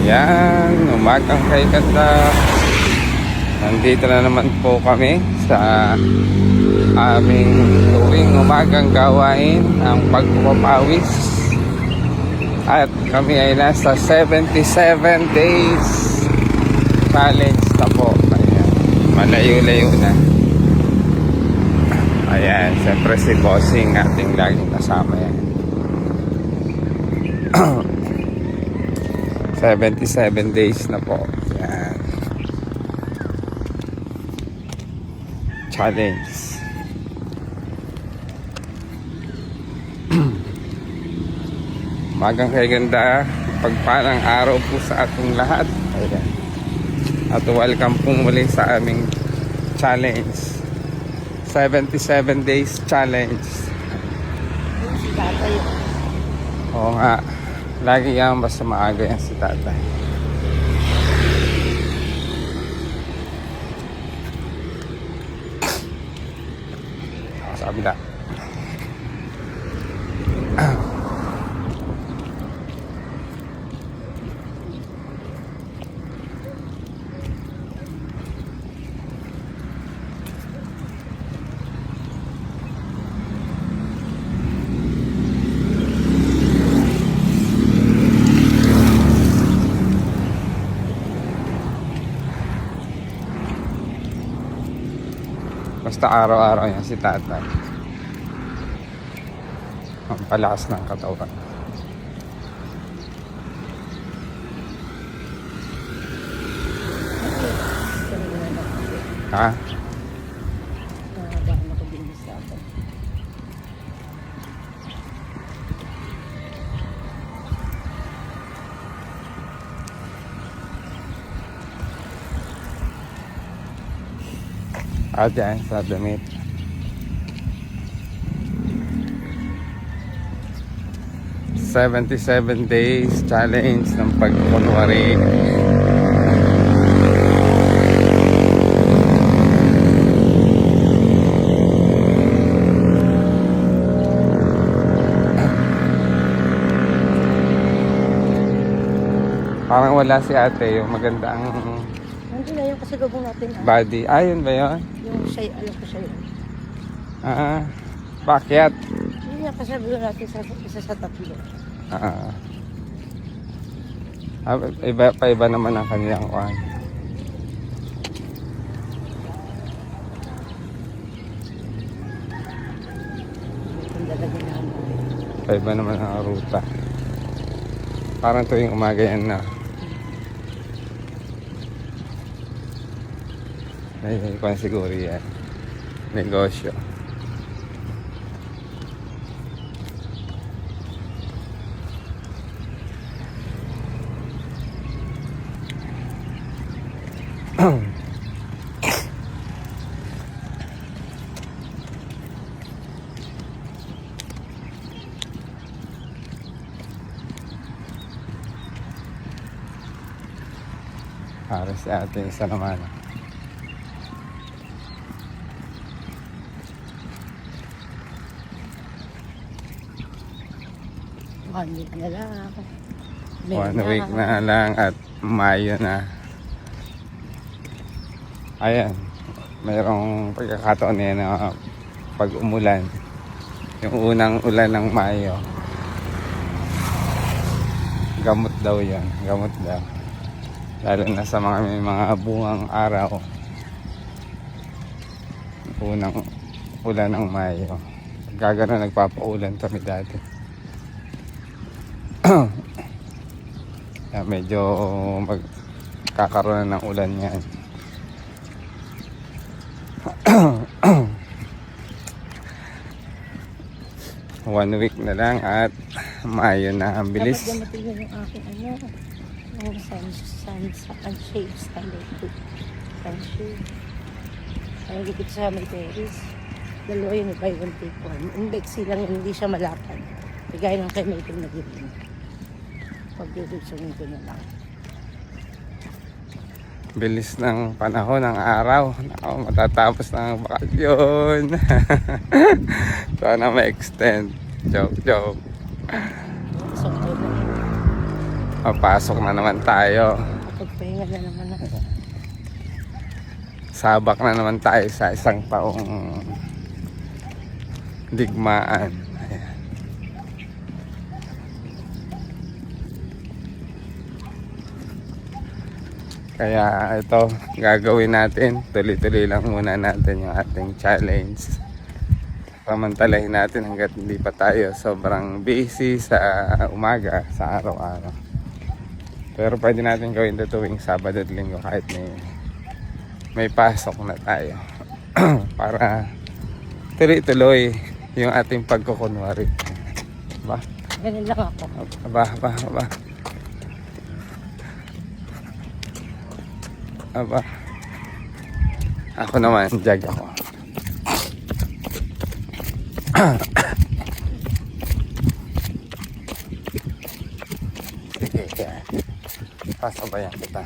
Yan, umagang kay ganda. Nandito na naman po kami sa aming tuwing umagang gawain ang pagpapawis. At kami ay nasa 77 days challenge na po. Ayan, malayo-layo na. Ayan, siyempre si Bossing ating laging kasama yan. 77 days na po. Yan. Challenge. Magang kay ganda, pagpalang araw po sa atong lahat. Ayan. At welcome po muli sa aming challenge. 77 days challenge. Oo nga. Lagi yan basta maaga yan si tatay. Sabi na. Basta araw-araw yan si tatay. Ang palakas ng katawan. Ha? At yan sa damit. "77 days challenge ng pagkunwari." Parang wala si ate, yung magandang Nandun na yung kasagabong natin. body. Ayun ba yun? Yung siya, alam ko siya yun. Bakit? Yun yung kasagabong natin sa isa sa tatlo. Iba naman ang kanilang kuhan. Yung lalagyan namin. Iba naman ang ruta. Parang tuwing umaga yan na. Ay, kung siguro yan. Negosyo. Para si ate isa naman. One week na lang. 1 week na lang at Mayo na. Ayan. Mayroong pagkakataon yan na pag umulan. Yung unang ulan ng Mayo. Gamot daw yan. Gamot daw. Lalo na sa mga may mga bungang araw. Unang ulan ng Mayo. Gagano nagpapaulan kami dati. Medyo magkakaroon ng ulan yan. One week na lang at Mayo na. Ang bilis. Dapat gamatin yun yung aking yung sunshade. Sunshade. Ang gigit sa may terrace. Dalawa yun, buy one take one. Index lang, hindi siya malapad. Bigay ng kay Mayting na gilin. Pagdudugsungan ko na lang. Bilis ng panahon, ng araw. Matatapos na ang bakasyon. Sana ma-extend. Joke. So, Papasok na naman tayo. Pagpahinga na naman ako. Sabak na naman tayo sa isang taong digmaan. Ayan. Kaya ito, gagawin natin. Tuloy-tuloy lang muna natin yung ating challenge. Pamantalahin natin hanggat hindi pa tayo sobrang busy sa umaga, sa araw-araw. Pero pwede natin gawin ito tuwing Sabado at Linggo kahit may pasok na tayo. Para tuloy-tuloy yung ating pagkukunwari. Aba? Ganun lang ako. Aba. Aba. Ako naman, jag ako. Sige, kaya. Pasabayan kita.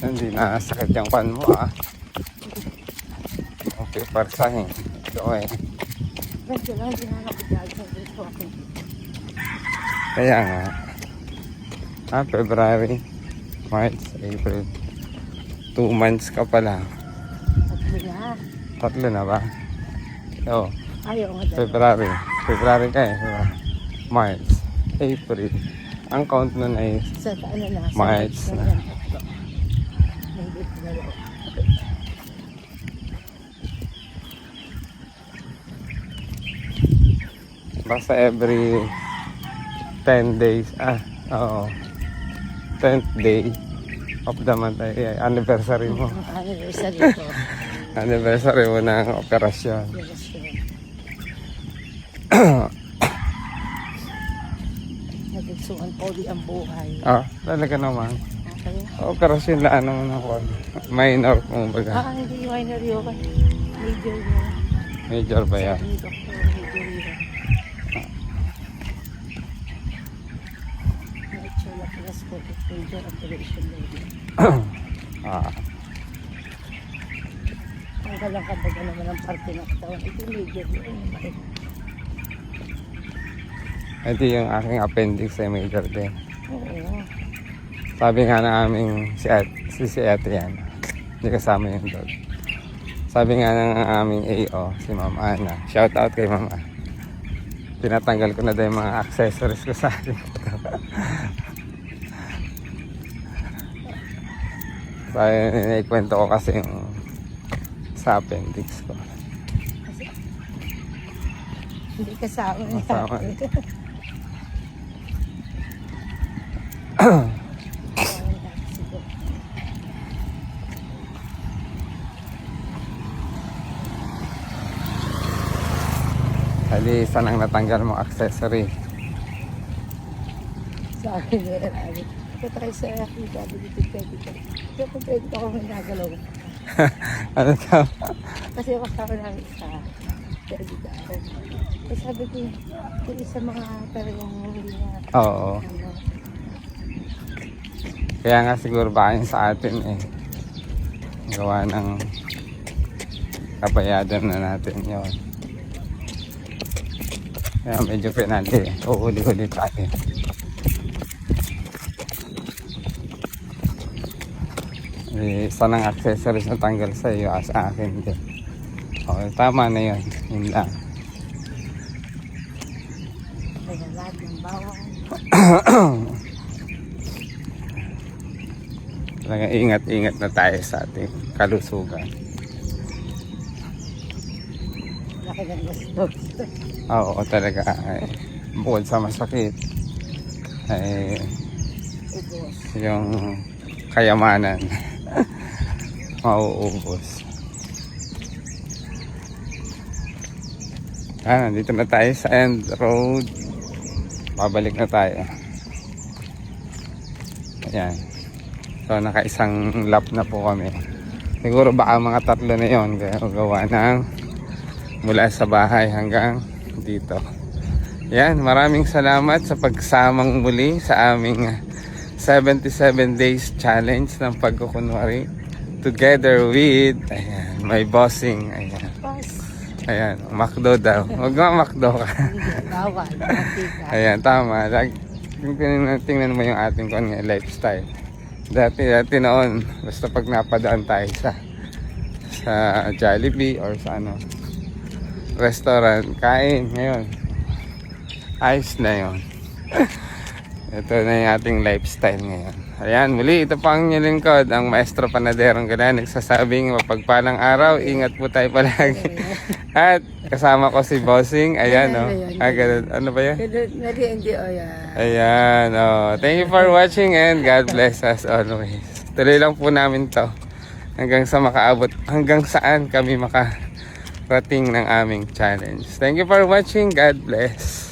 Hindi na sakit yung pan mo Okay, parsahin. Ito Medyo lang, hindi na nakapagdaan sa dito ako. Kaya nga. February, March, April. 2 months ka pala. Tatlo na. 3 na ba? Oo. Ayaw nga dalawa. February ka diba? March, April. Ang count nun ay Sa ano na? Sa March na. Hindi ko dalawa. basta every 10 days. Oo. 10th day of the month ay anniversary mo. Anniversary ko. Anniversary mo ng operasyon. Yes, sir. Nagigsuhan po di ang buhay. Talaga naman. Okay. Operasyon laan naman ako. Minor kumbaga. Hindi minor yun. Major yun. Major ba yan? Sabi ni Dr. Major yun. Actually, plus po, major operation yun. Ang galang kabaga naman ang parte ng katawan. Ito major yun. Ito yung aking appendix ay major din. Oo. Sabi nga na aming si Ate yan. Hindi kasama yung dog. Sabi nga ng aming AO, si Ma'am Ana. Shout out kay Ma'am Ana. Tinatanggal ko na daw yung mga accessories ko sa akin. Sabi, naikwento ko kasi yung sa appendix ko. Hindi kasama niya. Kasama. Hali, saan ang natanggal mo accessory? Sabi niya, ito tayo sa akin, sabi dito pwede ka. Ito kung pwede ka kung nagalaw. Ano ka? Kasi kasama namin sa pwede ka ako. Kasi sabi ko, ito isa mga talagang hindi na. Oo. Kaya nga siguro baka yun sa atin gawa ng kabayadan na natin yun. Kaya medyo penalty. Uhuli-huli tayo. Isa ng accessories na tanggal sa iyo sa akin din. Okay, tama na yun. Yun lang. Kaya lahat ng bawang. Talaga ingat-ingat na tayo sa ating kalusugan. Laki ng gastos. Oo, talaga. Bukod sa masakit, Ubos. yung kayamanan mauubos. Nandito na tayo sa end road. Babalik na tayo. Ayan. So naka isang lap na po kami. Siguro baka mga 3 na yon. Kaya gawa ng mula sa bahay hanggang dito. Yan, maraming salamat sa pagsamang muli sa aming 77 days challenge ng pagkukunwari. Together with, ayan, my bossing. Ayan. Boss. Ayan, McDo daw. Huwag nga McDo ka. Hindi, bawal. Mantika. Ayan, tama. Tingnan mo yung ating lifestyle. Dati noon, basta pag napadaan tayo sa Jollibee or sa restaurant, kain. Ngayon, ayos na yun. Ito na yung ating lifestyle ngayon. Ayan, muli, ito pa ang inyong lingkod, ang Maestro Panaderong Gala, nagsasabing mapagpalang araw, ingat po tayo palagi. At kasama ko si Bossing, ayan, no. Ganun. Ano ba yan? Nari-hindi, o yan. Ayan, oh. Thank you for watching and God bless us always. Tuloy lang po namin to hanggang sa makaabot, hanggang saan kami makarating ng aming challenge. Thank you for watching. God bless.